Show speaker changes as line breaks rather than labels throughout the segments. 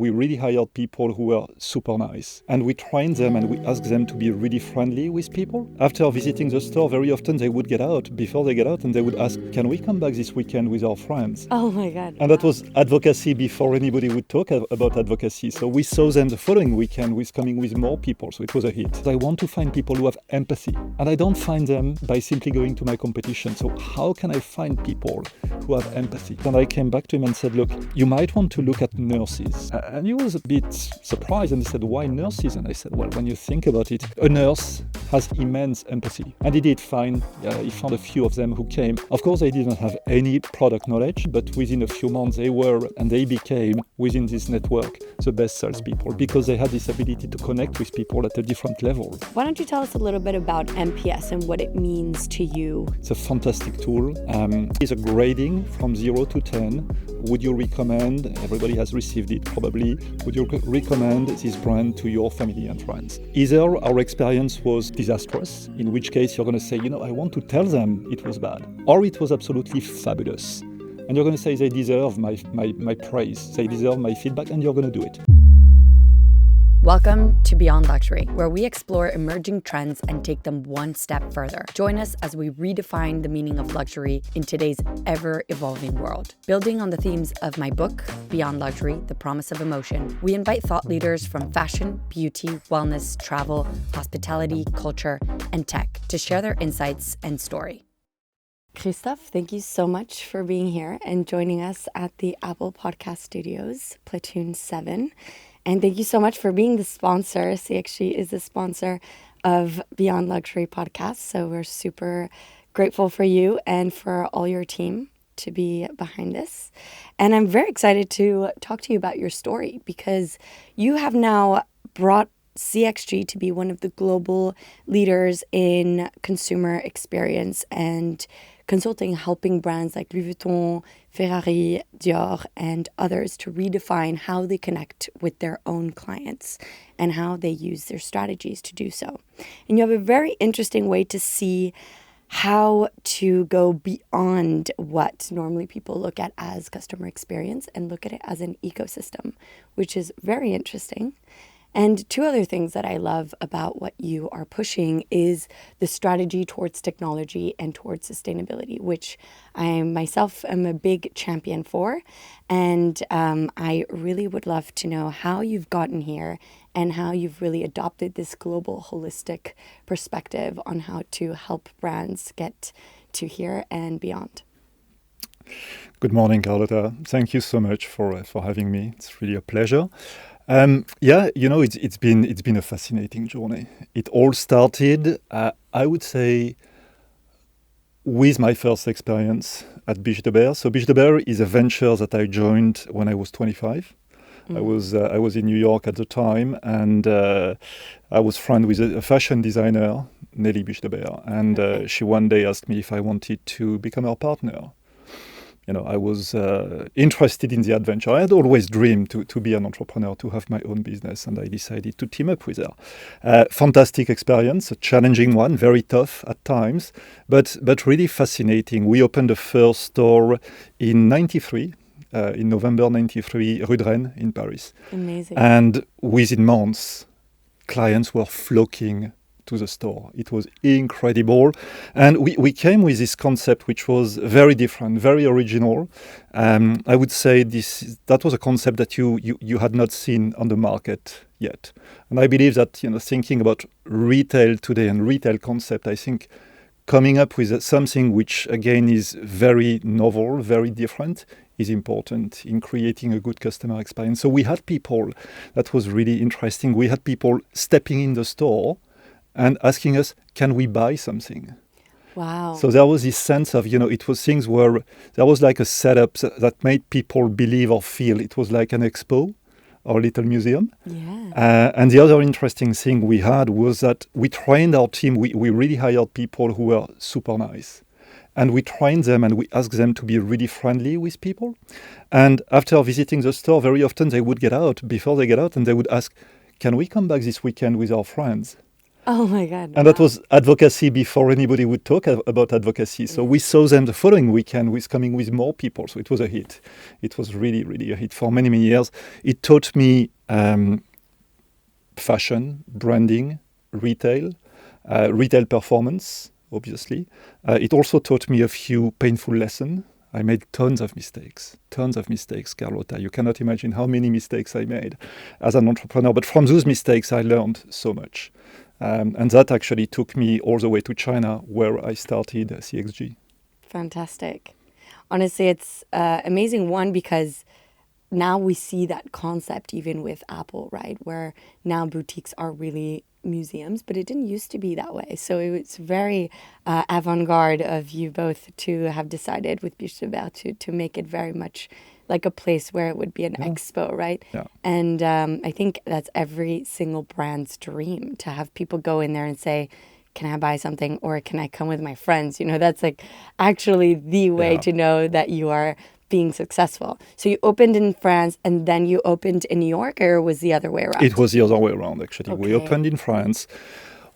we really hired people who were super nice. And we trained them and we asked them to be really friendly with people. After visiting the store, very often they would get out, before they get out, and they would ask, can we come back this weekend with our friends?
Oh my God.
And that was advocacy before anybody would talk about advocacy. So we saw them the following weekend with coming with more people. So it was a hit. I want to find people who have empathy. And I don't find them by simply going to my competition. So how can I find people who have empathy? And I came back to him and said, look, you might want to look at nurses. And he was a bit surprised and he said, why nurses? And I said, well, when you think about it, a nurse has immense empathy. And he did find, he found a few of them who came. Of course, they didn't have any product knowledge, but within a few months they were, and they became, within this network, the best salespeople because they had this ability to connect with people at a different level.
Why don't you tell us a little bit about NPS and what it means to you?
It's a fantastic tool. It's a grading from 0 to 10. Would you recommend, everybody has received it probably, would you recommend this brand to your family and friends? Either our experience was disastrous, in which case you're going to say, I want to tell them it was bad, or it was absolutely fabulous. And you're going to say they deserve my praise, they deserve my feedback, and you're going to do it.
Welcome to Beyond Luxury, where we explore emerging trends and take them one step further. Join us as we redefine the meaning of luxury in today's ever-evolving world. Building on the themes of my book, Beyond Luxury, The Promise of Emotion, we invite thought leaders from fashion, beauty, wellness, travel, hospitality, culture, and tech to share their insights and story. Christophe, thank you so much for being here and joining us at the Apple Podcast Studios, Platoon 7. And thank you so much for being the sponsor. CXG is the sponsor of Beyond Luxury podcast. So we're super grateful for you and for all your team to be behind this. And I'm very excited to talk to you about your story because you have now brought CXG to be one of the global leaders in consumer experience and consulting, helping brands like Louis Vuitton, Ferrari, Dior, and others to redefine how they connect with their own clients and how they use their strategies to do so. And you have a very interesting way to see how to go beyond what normally people look at as customer experience and look at it as an ecosystem, which is very interesting. And two other things that I love about what you are pushing is the strategy towards technology and towards sustainability, which I myself am a big champion for. And I really would love to know how you've gotten here and how you've really adopted this global holistic perspective on how to help brands get to here and beyond.
Good morning, Carlotta. Thank you so much for having me. It's really a pleasure. It's been a fascinating journey. It all started, I would say, with my first experience at Biche de Bear. So Biche de Bear is a venture that I joined when I was 25. I was in New York at the time, and I was friends with a fashion designer, Nelly Biche de Bear, and she one day asked me if I wanted to become her partner. I was interested in the adventure. I had always dreamed to be an entrepreneur, to have my own business, and I decided to team up with her. Fantastic experience, a challenging one, very tough at times, but really fascinating. We opened the first store in '93, in November '93, Rue de Rennes in Paris.
Amazing.
And within months, clients were flocking to the store. It was incredible. And we came with this concept which was very different, very original. I would say that was a concept that you had not seen on the market yet. And I believe that, thinking about retail today and retail concept, I think coming up with something which again is very novel, very different, is important in creating a good customer experience. So we had people, that was really interesting. We had people stepping in the store and asking us, can we buy something?
Wow.
So there was this sense of, it was things where there was like a setup that made people believe or feel it was like an expo or a little museum.
Yeah.
And the other interesting thing we had was that we trained our team. We really hired people who were super nice. And we trained them and we asked them to be really friendly with people. And after visiting the store, very often they would get out, before they get out, and they would ask, can we come back this weekend with our friends?
Oh my God.
And that was advocacy before anybody would talk about advocacy. So we saw them the following weekend with coming with more people. So it was a hit. It was really, really a hit for many, many years. It taught me fashion, branding, retail performance, obviously. It also taught me a few painful lessons. I made tons of mistakes, Carlotta. You cannot imagine how many mistakes I made as an entrepreneur. But from those mistakes, I learned so much. And that actually took me all the way to China, where I started CXG.
Fantastic. Honestly, it's amazing, one, because now we see that concept even with Apple, right? Where now boutiques are really museums, but it didn't used to be that way. So it's very avant-garde of you both to have decided with Biche de Bear to make it very much like a place where it would be an expo, right?
Yeah.
And I think that's every single brand's dream, to have people go in there and say, can I buy something, or can I come with my friends? You know, that's like actually the way to know that you are being successful. So you opened in France and then you opened in New York, or was the other way around?
It was the other way around, actually.
Okay.
We opened in France,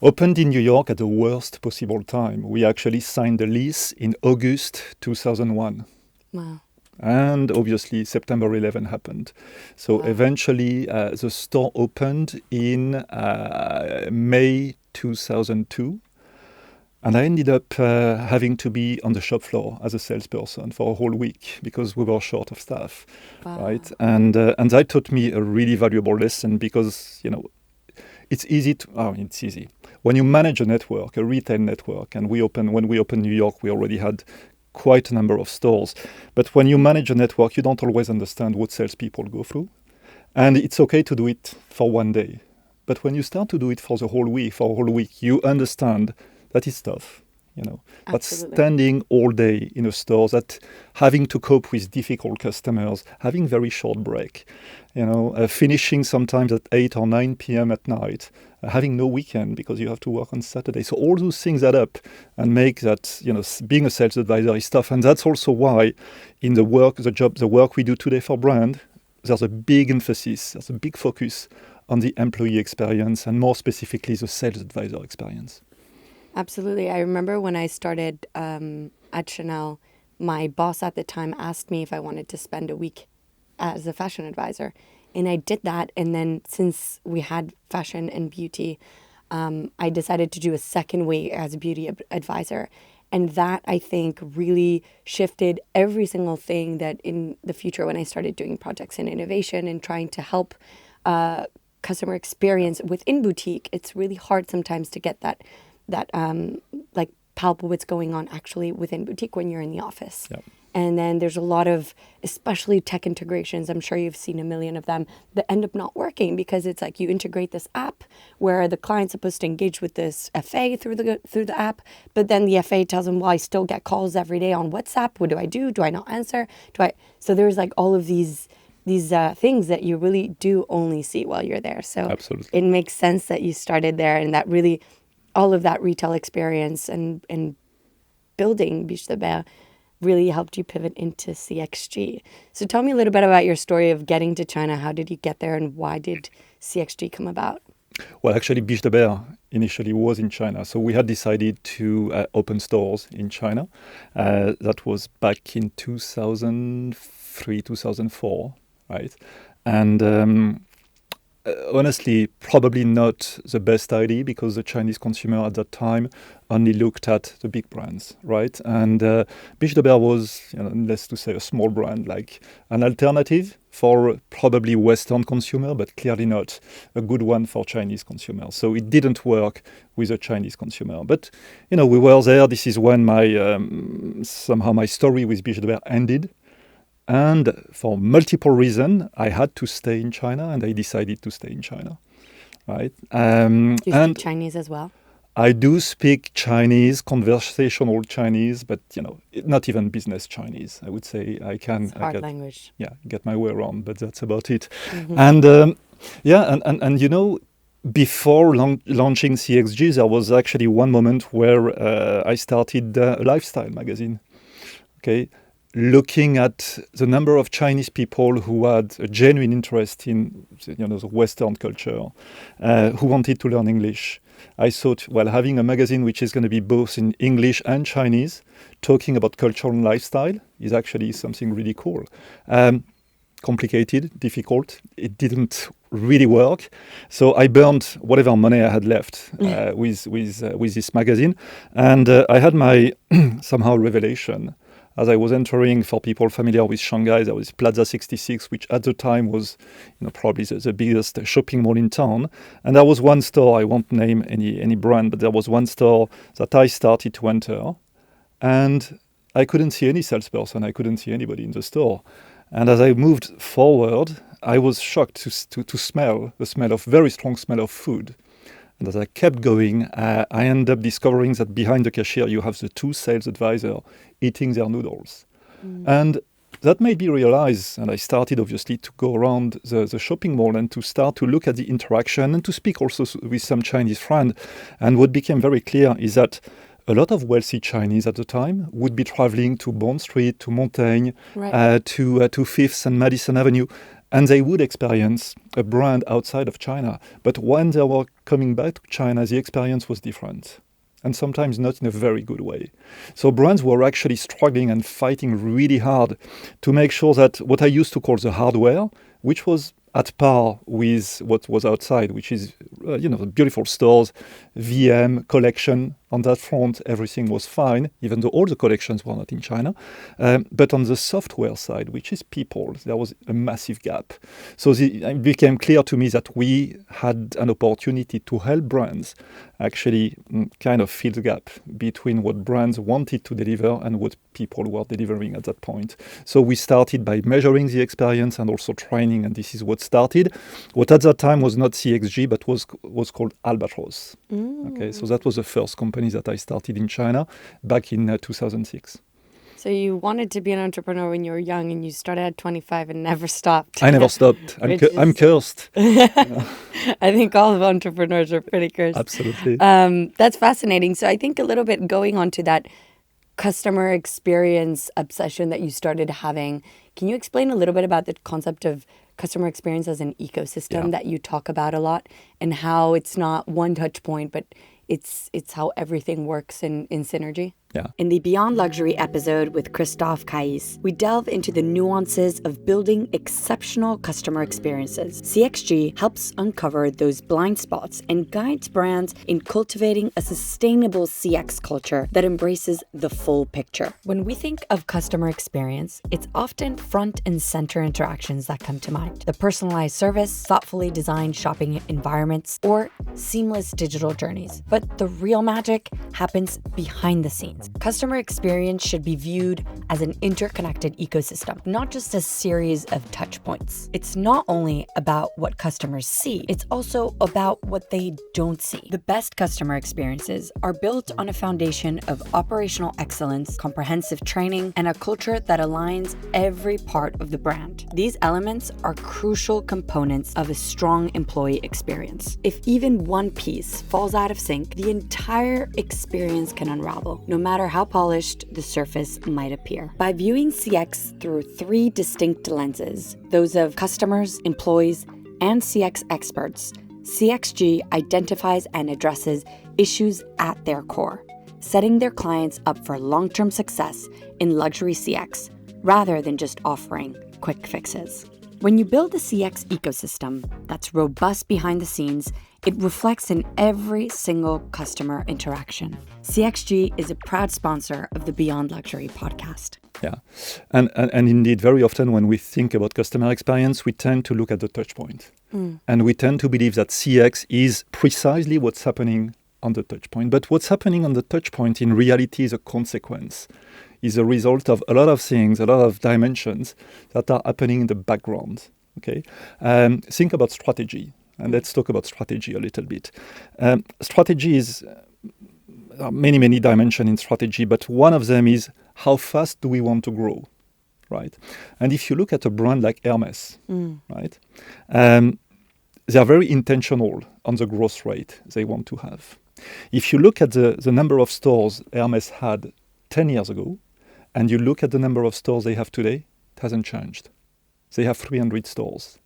opened in New York at the worst possible time. We actually signed the lease in August 2001.
Wow.
And obviously September 11 happened. So eventually the store opened in May 2002. And I ended up having to be on the shop floor as a salesperson for a whole week because we were short of staff, right? And that taught me a really valuable lesson because, you know, it's easy. When you manage a network, a retail network, and when we opened New York, we already had quite a number of stores. But when you manage a network, you don't always understand what salespeople go through. And it's okay to do it for one day. But when you start to do it for a whole week, you understand that it's tough, you know. But standing all day in a store, that having to cope with difficult customers, having very short break, you know, finishing sometimes at 8 or 9 p.m. at night, having no weekend because you have to work on Saturday. So all those things add up and make that, you know, being a sales advisor is tough. And that's also why in the work we do today for brand, there's a big emphasis, there's a big focus on the employee experience and more specifically the sales advisor experience.
Absolutely. I remember when I started at Chanel, my boss at the time asked me if I wanted to spend a week as a fashion advisor. And I did that. And then since we had fashion and beauty, I decided to do a second week as a beauty advisor. And that, I think, really shifted every single thing that in the future when I started doing projects in innovation and trying to help customer experience within boutique, it's really hard sometimes to get that like palpable what's going on actually within boutique when you're in the office.
Yep.
And then there's a lot of, especially tech integrations, I'm sure you've seen a million of them, that end up not working because it's like you integrate this app where the client's supposed to engage with this FA through the app, but then the FA tells them, well, I still get calls every day on WhatsApp. What do I do? Do I not answer? So there's like all of these things that you really do only see while you're there. So
Absolutely.
It makes sense that you started there, and that really all of that retail experience and building Biche de Bear really helped you pivot into CXG. So tell me a little bit about your story of getting to China. How did you get there and why did CXG come about?
Well, actually, Biche de Bear initially was in China. So we had decided to open stores in China. That was back in 2003, 2004, right? And honestly, probably not the best idea because the Chinese consumer at that time only looked at the big brands, right? And Biche de Bear was, needless to say, a small brand, like an alternative for probably Western consumer, but clearly not a good one for Chinese consumers. So it didn't work with a Chinese consumer. But, we were there. This is when somehow my story with Biche de Bear ended. And for multiple reasons, I had to stay in China, and I decided to stay in China, right?
Do you speak Chinese as well?
I do speak Chinese, conversational Chinese, but not even business Chinese. I would say I can.
It's a hard language.
Yeah, get my way around, but that's about it.
Mm-hmm.
And before launching CXG, there was actually one moment where I started a lifestyle magazine. Okay. looking at the number of Chinese people who had a genuine interest in, the Western culture, who wanted to learn English. I thought, well, having a magazine which is going to be both in English and Chinese, talking about culture and lifestyle, is actually something really cool. Complicated, difficult. It didn't really work. So I burned whatever money I had left with this magazine. And I had my somehow revelation. As I was entering, for people familiar with Shanghai, there was Plaza 66, which at the time was probably the biggest shopping mall in town. And there was one store, I won't name any brand, but there was one store that I started to enter. And I couldn't see any salesperson. I couldn't see anybody in the store. And as I moved forward, I was shocked to smell very strong smell of food. And as I kept going, I ended up discovering that behind the cashier, you have the two sales advisors eating their noodles. And that made me realize, and I started obviously to go around the shopping mall and to start to look at the interaction and to speak also with some Chinese friends. And what became very clear is that a lot of wealthy Chinese at the time would be traveling to Bond Street, to Montaigne, to Fifth and Madison Avenue, and they would experience a brand outside of China. But when they were coming back to China, the experience was different, and sometimes not in a very good way. So brands were actually struggling and fighting really hard to make sure that what I used to call the hardware, which was at par with what was outside, which is, the beautiful stores, VM, collection. On that front, everything was fine, even though all the collections were not in China. But on the software side, which is people, there was a massive gap. So it became clear to me that we had an opportunity to help brands actually kind of fill the gap between what brands wanted to deliver and what people were delivering at that point. So we started by measuring the experience and also training, and this is what started. What at that time was not CXG, but was called Albatros. Okay, so that was the first company that I started in China back in 2006.
So you wanted to be an entrepreneur when you were young, and you started at 25 and never stopped.
I never stopped. I'm cursed.
I think all of entrepreneurs are pretty cursed.
Absolutely.
That's fascinating. So I think a little bit going on to that customer experience obsession that you started having, can you explain a little bit about the concept of customer experience as an ecosystem that you talk about a lot, and how it's not one touch point, but it's how everything works in synergy?
Yeah.
In the Beyond Luxury episode with Christophe Caïs, we delve into the nuances of building exceptional customer experiences. CXG helps uncover those blind spots and guides brands in cultivating a sustainable CX culture that embraces the full picture. When we think of customer experience, it's often front and center interactions that come to mind. The personalized service, thoughtfully designed shopping environments, or seamless digital journeys. But the real magic happens behind the scenes. Customer experience should be viewed as an interconnected ecosystem, not just a series of touch points. It's not only about what customers see, it's also about what they don't see. The best customer experiences are built on a foundation of operational excellence, comprehensive training, and a culture that aligns every part of the brand. These elements are crucial components of a strong employee experience. If even one piece falls out of sync, the entire experience can unravel, no matter how polished the surface might appear. By viewing CX through three distinct lenses, those of customers, employees, and CX experts, CXG identifies and addresses issues at their core, setting their clients up for long-term success in luxury CX, rather than just offering quick fixes. When you build a CX ecosystem that's robust behind the scenes, it reflects in every single customer interaction. CXG is a proud sponsor of the Beyond Luxury podcast.
Yeah, and indeed, very often when we think about customer experience, we tend to look at the touch point. And we tend to believe that CX is precisely what's happening on the touch point. But what's happening on the touch point in reality is a consequence, is a result of a lot of things, a lot of dimensions that are happening in the background. Okay, think about strategy, and let's talk about strategy a little bit. Strategy is many dimensions in strategy, but one of them is how fast do we want to grow, right? And if you look at a brand like Hermes, right, they are very intentional on the growth rate they want to have. If you look at the number of stores Hermes had 10 years ago, and you look at the number of stores they have today, it hasn't changed. They have 300 stores.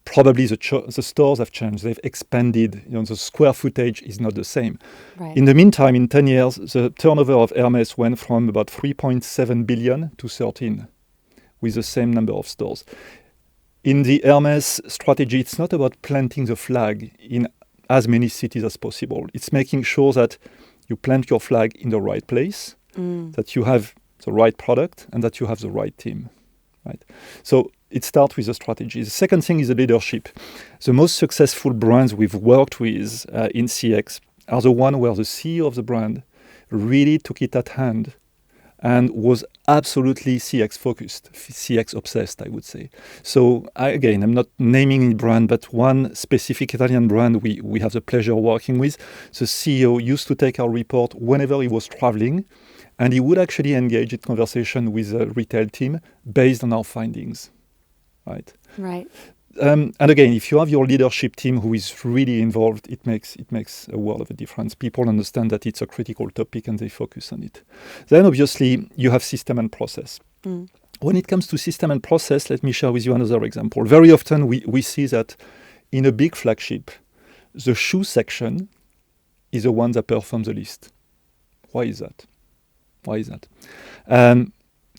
Probably the stores have changed. They've expanded. The square footage is not the same.
Right.
In the meantime, in 10 years, the turnover of Hermès went from about 3.7 billion to 13, with the same number of stores. In the Hermès strategy, it's not about planting the flag in as many cities as possible. It's making sure that you plant your flag in the right place, that you have the right product, and that you have the right team. Right? So it starts with the strategy. The second thing is the leadership. The most successful brands we've worked with in CX are the one where the CEO of the brand really took it at hand and was absolutely CX focused, CX obsessed, I would say. So again, I'm not naming any brand, but one specific Italian brand we have the pleasure of working with. The CEO used to take our report whenever he was traveling, and he would actually engage in conversation with the retail team based on our findings. Right. And again, if you have your leadership team who is really involved, it makes a world of a difference. People understand that it's a critical topic and they focus on it. Then obviously you have system and process. When it comes to system and process, let me share with you another example. Very often we see that in a big flagship, the shoe section is the one that performs the least. Why is that?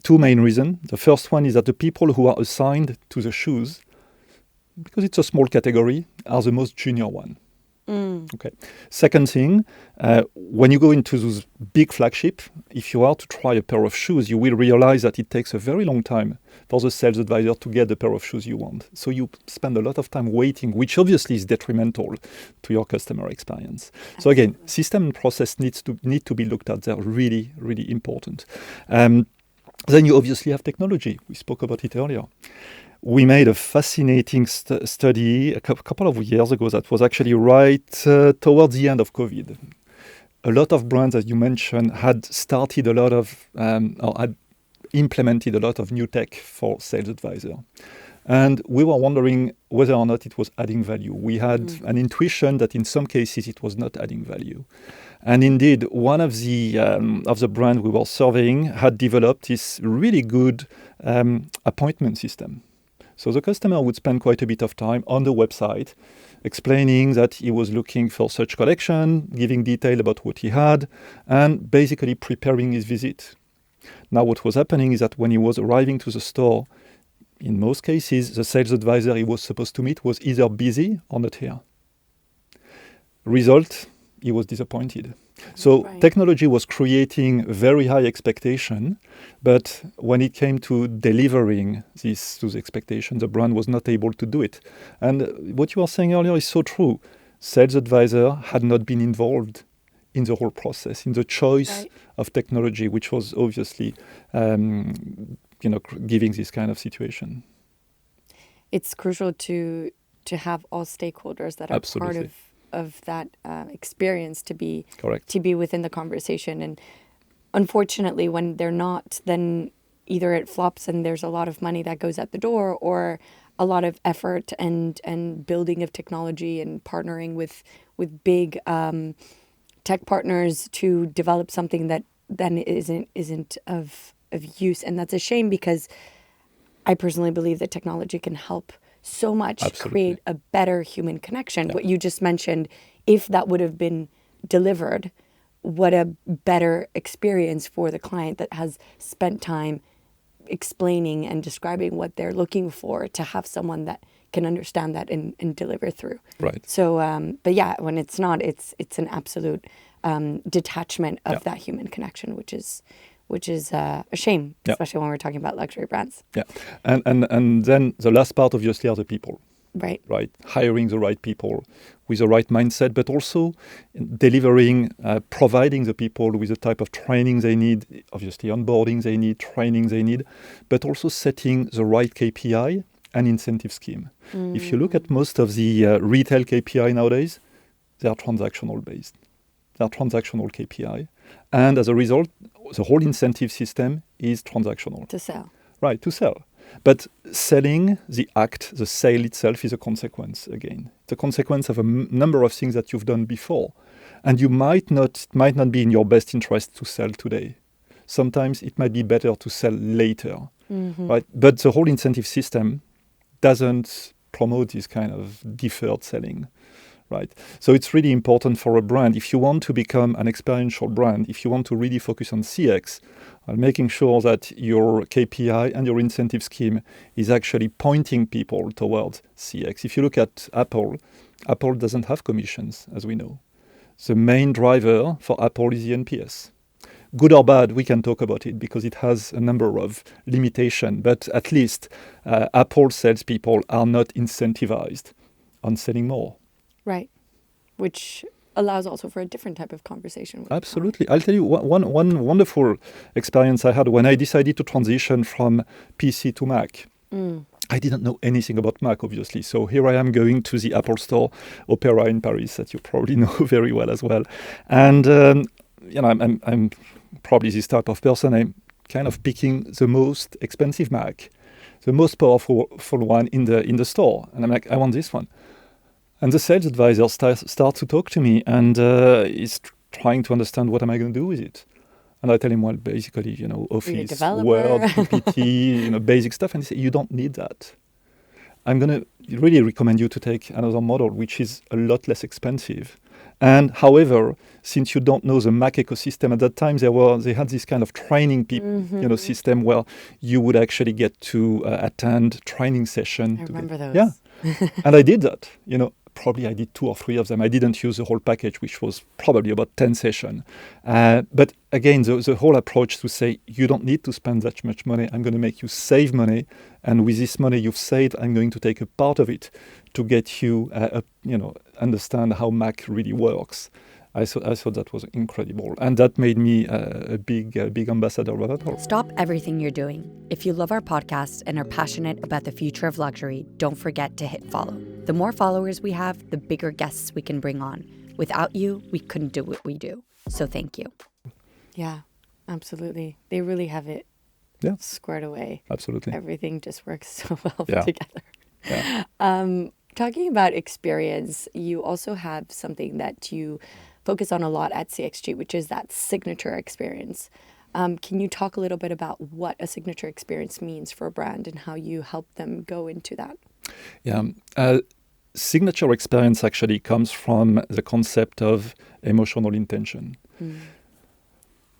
Two main reasons. The first one is that the people who are assigned to the shoes, because it's a small category, are the most junior one. Okay. Second thing, when you go into those big flagship, if you are to try a pair of shoes, you will realize that it takes a very long time for the sales advisor to get the pair of shoes you want. So you spend a lot of time waiting, which obviously is detrimental to your customer experience. Absolutely. So again, system and process need to be looked at. They're really, really important. Then you obviously have technology. We spoke about it earlier. We made a fascinating study a couple of years ago that was actually right towards the end of COVID. A lot of brands, as you mentioned, had started a lot of, or had implemented a lot of new tech for sales advisor. And we were wondering whether or not it was adding value. We had an intuition that in some cases it was not adding value. And indeed, one of the brands we were surveying had developed this really good appointment system. So the customer would spend quite a bit of time on the website explaining that he was looking for such collection, giving detail about what he had, and basically preparing his visit. Now what was happening is that when he was arriving to the store, in most cases, the sales advisor he was supposed to meet was either busy or not here. Result, he was disappointed. So technology was creating very high expectation, but when it came to delivering those expectations, the brand was not able to do it. And what you were saying earlier is so true. Sales advisor had not been involved in the whole process, in the choice of technology, which was obviously giving this kind of situation.
It's crucial to have all stakeholders that are part of that experience to be within the conversation. And unfortunately, when they're not, then either it flops and there's a lot of money that goes out the door, or a lot of effort and building of technology and partnering with big tech partners to develop something that then isn't of use. And that's a shame, because I personally believe that technology can help so much create a better human connection. What you just mentioned, if that would have been delivered, what a better experience for the client that has spent time explaining and describing what they're looking for, to have someone that can understand that and deliver through.
Right.
So, but yeah, when it's not, it's an absolute detachment of that human connection, which is a shame, especially when we're talking about luxury brands. Yeah,
and then the last part obviously are the people.
Right.
Hiring the right people with the right mindset, but also delivering, providing the people with the type of training they need, obviously onboarding they need, training they need, but also setting the right KPI and incentive scheme. If you look at most of the retail KPI nowadays, they are transactional based. They are transactional KPI. And as a result, the whole incentive system is transactional.
To sell.
Right, to sell. But selling, the act, the sale itself is a consequence again. It's a consequence of a number of things that you've done before. And it might not be in your best interest to sell today. sometimes it might be better to sell later, right? But the whole incentive system doesn't promote this kind of deferred selling, right? So it's really important for a brand, if you want to become an experiential brand, if you want to really focus on CX, making sure that your KPI and your incentive scheme is actually pointing people towards CX. If you look at Apple, Apple doesn't have commissions, as we know. The main driver for Apple is the NPS. Good or bad, we can talk about it because it has a number of limitations, but at least Apple salespeople are not incentivized on selling more.
Right, which allows also for a different type of conversation. With
Absolutely. I'll tell you one wonderful experience I had when I decided to transition from PC to Mac. I didn't know anything about Mac, obviously. So here I am going to the Apple Store, Opera in Paris, that you probably know very well as well. And, I'm probably this type of person. I'm kind of picking the most expensive Mac, the most powerful one in the store. And I'm like, I want this one. And the sales advisor starts to talk to me and is trying to understand what am I going to do with it. And I tell him, well, basically, Office, Word, PPT, basic stuff. And he said, you don't need that. I'm going to really recommend you to take another model, which is a lot less expensive. And however, since you don't know the Mac ecosystem, at that time they had this kind of training system where you would actually get to attend training session.
I remember those.
Yeah, and I did that. Probably I did 2 or 3 of them. I didn't use the whole package, which was probably about 10 sessions. But again, the whole approach to say, you don't need to spend that much money. I'm going to make you save money. And with this money you've saved, I'm going to take a part of it to get you, understand how Mac really works. I thought that was incredible. And that made me a big ambassador of it.
Stop everything you're doing. If you love our podcast and are passionate about the future of luxury, don't forget to hit follow. The more followers we have, the bigger guests we can bring on. Without you, we couldn't do what we do. So thank you. Yeah, absolutely. They really have it squared away.
Absolutely.
Everything just works so well together.
Yeah.
Talking about experience, you also have something that you focus on a lot at CXG, which is that signature experience. Can you talk a little bit about what a signature experience means for a brand and how you help them go into that?
Yeah. Signature experience actually comes from the concept of emotional intention.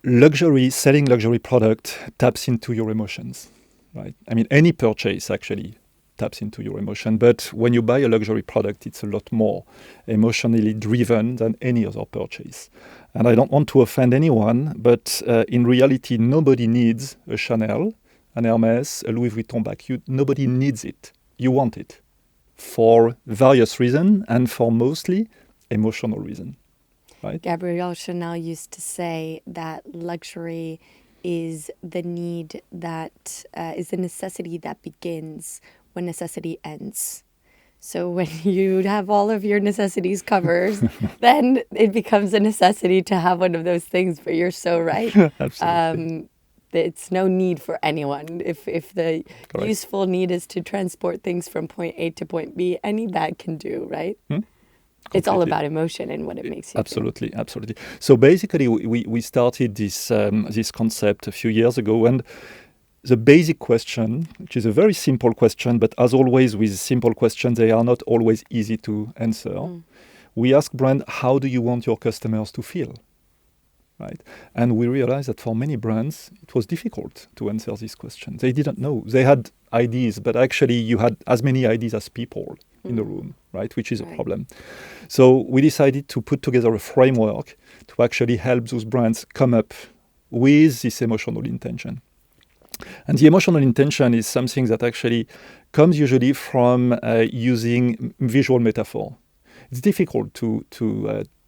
Selling luxury product taps into your emotions, right? I mean, any purchase actually taps into your emotion. But when you buy a luxury product, it's a lot more emotionally driven than any other purchase. And I don't want to offend anyone, but in reality, nobody needs a Chanel, an Hermes, a Louis Vuitton bag. Nobody needs it. You want it for various reasons and for mostly emotional reasons. Right?
Gabrielle Chanel used to say that luxury is the need that is the necessity that begins when necessity ends. So when you have all of your necessities covered, then it becomes a necessity to have one of those things. But you're so right.
Absolutely.
It's no need for anyone. If the
Correct.
useful need is to transport things from point A to point B, any bag can do, right? It's all about emotion and what it makes you
Absolutely, feel. Absolutely. So basically, we started this concept a few years ago, and the basic question, which is a very simple question, but as always with simple questions, they are not always easy to answer. We ask brand, how do you want your customers to feel? Right? And we realized that for many brands, it was difficult to answer this question. They didn't know. They had ideas, but actually you had as many ideas as people in the room, right? Which is a problem. So we decided to put together a framework to actually help those brands come up with this emotional intention. And the emotional intention is something that actually comes usually from using visual metaphor. It's difficult to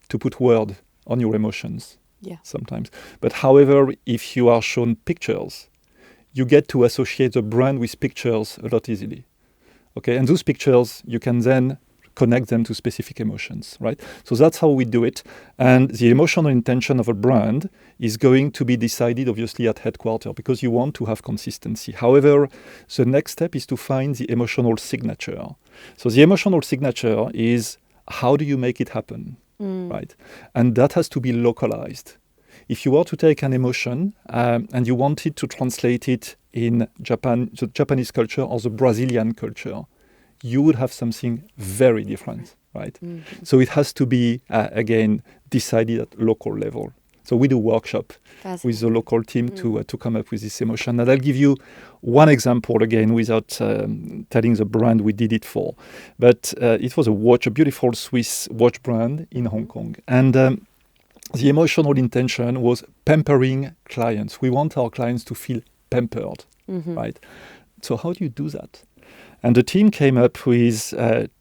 put word on your emotions sometimes. But however, if you are shown pictures, you get to associate the brand with pictures a lot easily. Okay, and those pictures, you can then connect them to specific emotions, right? So that's how we do it. And the emotional intention of a brand is going to be decided, obviously, at headquarters because you want to have consistency. However, the next step is to find the emotional signature. So the emotional signature is how do you make it happen, right? And that has to be localized. if you were to take an emotion and you wanted to translate it in Japan, the Japanese culture or the Brazilian culture, you would have something very different, right? Mm-hmm. So it has to be, again, decided at local level. So we do workshop with the local team to come up with this emotion. And I'll give you one example again without telling the brand we did it for. But it was a beautiful Swiss watch brand in Hong Kong. And the emotional intention was pampering clients. We want our clients to feel pampered, right? So how do you do that? And the team came up with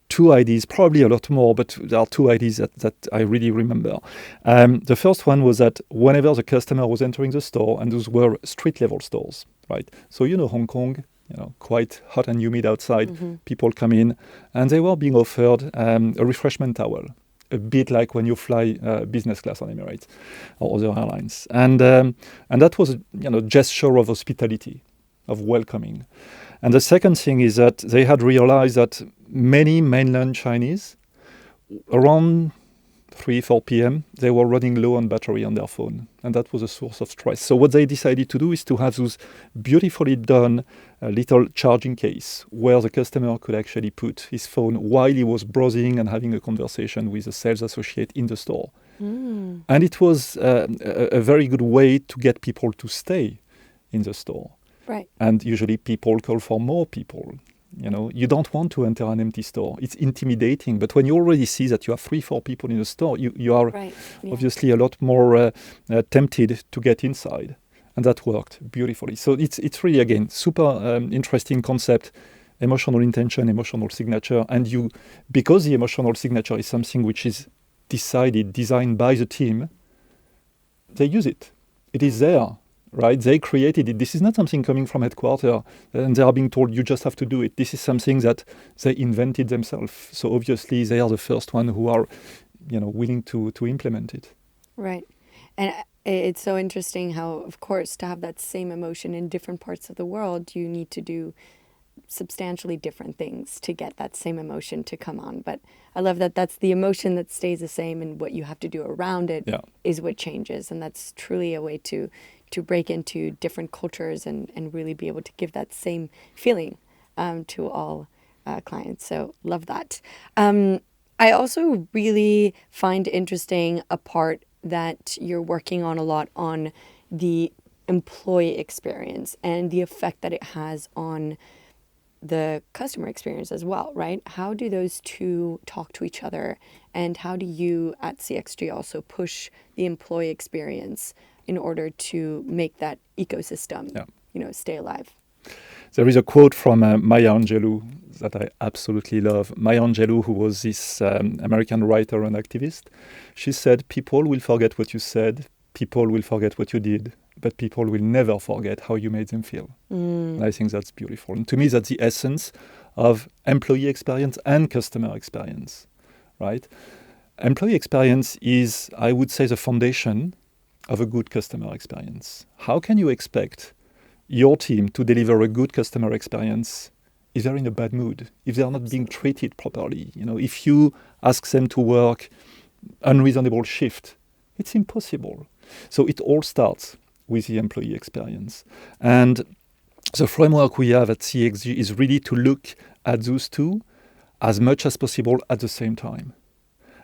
two ideas, probably a lot more, but there are two ideas that I really remember. The first one was that whenever the customer was entering the store, and those were street-level stores, right? So Hong Kong, quite hot and humid outside, people come in, and they were being offered a refreshment towel, a bit like when you fly business class on Emirates or other airlines. And that was a gesture of hospitality, of welcoming. And the second thing is that they had realized that many mainland Chinese, around 3-4 p.m., they were running low on battery on their phone. And that was a source of stress. So what they decided to do is to have those beautifully done little charging case where the customer could actually put his phone while he was browsing and having a conversation with a sales associate in the store. And it was a very good way to get people to stay in the store.
Right.
And usually people call for more people. You don't want to enter an empty store. It's intimidating. But when you already see that you have 3-4 people in the store, you are obviously a lot more tempted to get inside. And that worked beautifully. So it's really, again, super interesting concept, emotional intention, emotional signature. And because the emotional signature is something which is designed by the team, they use it. It is there. Right? They created it. This is not something coming from headquarters and they are being told you just have to do it. This is something that they invented themselves. So obviously they are the first one who are, willing to implement it.
Right. And it's so interesting how, of course, to have that same emotion in different parts of the world, you need to do substantially different things to get that same emotion to come on. But I love that that's the emotion that stays the same and what you have to do around it is what changes. And that's truly a way to break into different cultures and really be able to give that same feeling to all clients. So love that. I also really find interesting a part that you're working on a lot on the employee experience and the effect that it has on the customer experience as well, right? How do those two talk to each other? And how do you at CXG also push the employee experience in order to make that ecosystem, stay alive?
There is a quote from Maya Angelou that I absolutely love. Maya Angelou, who was this American writer and activist, she said, people will forget what you said, people will forget what you did, but people will never forget how you made them feel. And I think that's beautiful. And to me, that's the essence of employee experience and customer experience, right? Employee experience is, I would say, the foundation of a good customer experience. How can you expect your team to deliver a good customer experience if they're in a bad mood, if they're not being treated properly? If you ask them to work unreasonable shift, it's impossible. So it all starts with the employee experience. And the framework we have at CXG is really to look at those two as much as possible at the same time.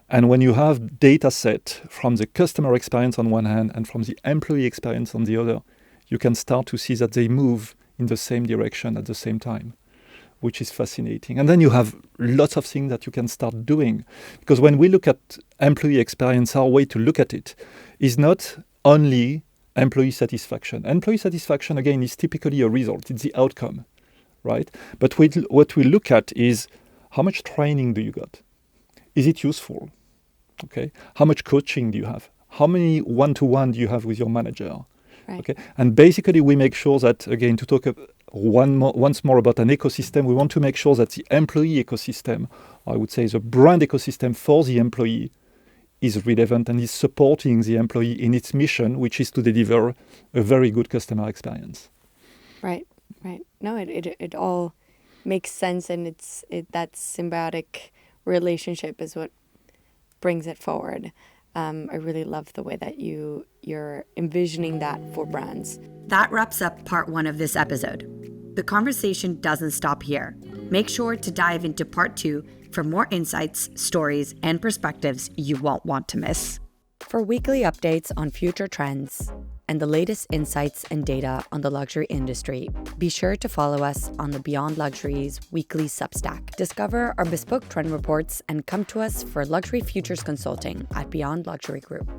And when you have data set from the customer experience on one hand and from the employee experience on the other, you can start to see that they move in the same direction at the same time, which is fascinating. And then you have lots of things that you can start doing. Because when we look at employee experience, our way to look at it is not only employee satisfaction. Employee satisfaction, again, is typically a result. It's the outcome, right? But what we look at is how much training do you got? Is it useful? Okay. How much coaching do you have? How many one-to-one do you have with your manager?
Right.
Okay. And basically, we make sure that, again, to talk once more about an ecosystem, we want to make sure that the employee ecosystem, I would say the brand ecosystem for the employee, is relevant and is supporting the employee in its mission, which is to deliver a very good customer experience.
Right. No, it all makes sense, and that symbiotic relationship is what brings it forward. I really love the way that you're envisioning that for brands. That wraps up part 1 of this episode. The conversation doesn't stop here. Make sure to dive into part 2 for more insights, stories, and perspectives you won't want to miss. For weekly updates on future trends and the latest insights and data on the luxury industry, be sure to follow us on the Beyond Luxury's weekly Substack. Discover our bespoke trend reports and come to us for luxury futures consulting at Beyond Luxury Group.